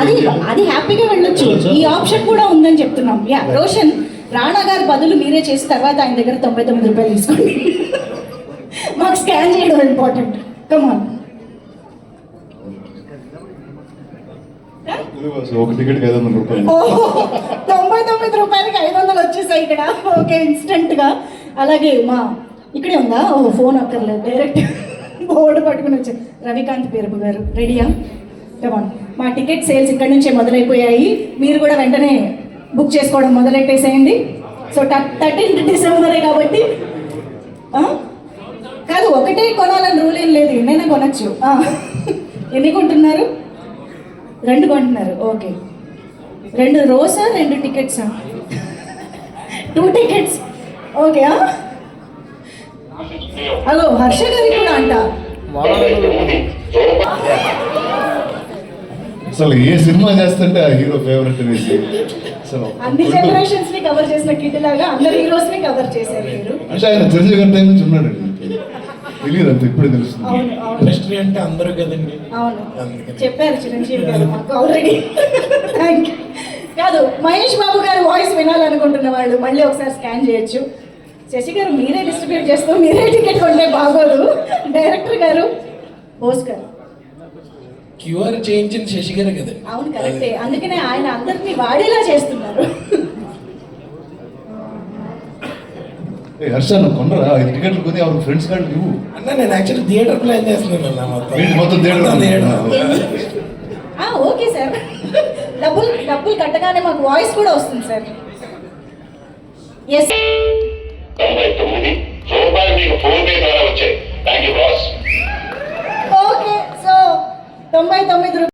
అది అది హ్యాపీగా వెళ్ళొచ్చు. ఈ ఆప్షన్ కూడా ఉందని చెప్తున్నాం. యా రోషన్, రాణా గారి బదులు మీరే చేసిన తర్వాత ఆయన దగ్గర 99 రూపాయలు తీసుకోండి. మాకు స్కాన్ చేయడం ఇంపార్టెంట్. కమాన్. ఒక టికెట్ 500 రూపాయలు. 99 రూపాయలకి 500 వచ్చేసాయి ఇక్కడ. ఓకే, ఇన్స్టెంట్ గా. అలాగే మా ఇక్కడే ఉందా? ఫోన్ అక్కర్లేదు, డైరెక్ట్ బోర్డు పట్టుకుని వచ్చారు. రవికాంత్ పేరు గారు రెడీయా? కమాన్. మా టికెట్ సేల్స్ ఇక్కడ నుంచే మొదలైపోయాయి. మీరు కూడా వెంటనే బుక్ చేసుకోవడం మొదలెట్టేసేయండి. సో 13th డిసెంబరే కాబట్టి కాదు, ఒకటే కొనాలని రూల్ ఏం లేదు, ఎన్నైనా కొనచ్చు. ఎన్ని కొంటున్నారు? 2 కొంటున్నారు. ఓకే, 2 రోసా 2 టికెట్సా? 2 టికెట్స్. ఓకే. అగో హర్ష గారి కూడా అంట. అసలు ఏ సినిమా చేస్తుంటే ఆ హీరో ఫేవరెట్ అనేసి అన్ని జనరేషన్స్ ని కవర్ చేసిన కిడ్ లాగా అందరు హీరోస్ ని కవర్ చేశారు మీరు. అంటే ఆయన చిరంజీవి గారి టైం నుంచి ఉన్నాడండి, తెలియదు అంత, ఇప్పుడే తెలుస్తుంది. ఇండస్ట్రీ అంటే అందరూ కదండి. అవును, చెప్పారు చిరంజీవి గారు మాకు ఆల్రెడీ. Thank you. కాదు, మహేష్ బాబు గారు వాయిస్ వినాలనుకుంటున్న వాళ్ళు మళ్ళీ ఒకసారి స్కాన్ చేయొచ్చు. శశి గారు మీరే డిస్ట్రిబ్యూట్ చేస్తూ మీరే టికెట్ కొంటే బాగోదు. డైరెక్టర్ గారు బోస్ గారు క్యూఆర్ చేయించిన శశి గారు కదా. అవును, కరెక్టే. అందుకనే ఆయన అందరినీ వాడేలా చేస్తున్నారు. హర్ష నువ్వు కొనరా 5 టికెట్లు కొని ಅವ್ರ ఫ్రెండ్స్ కార్డు ఇవ్వు అన్న. నేను యాక్చువల్లీ థియేటర్ ప్లాన్ చేస్తున్నాను అన్న. మొత్తం థియేటర్. ఓకే సార్, డబ్బులు కట్టగానే మాకు వాయిస్ కూడా వస్తుంది సార్. ఎస్, 99 రూపాయలు మీకు ఫోన్ పే ద్వారా వచ్చాయి. Thank you boss. Okay. So 99 రూపాయలు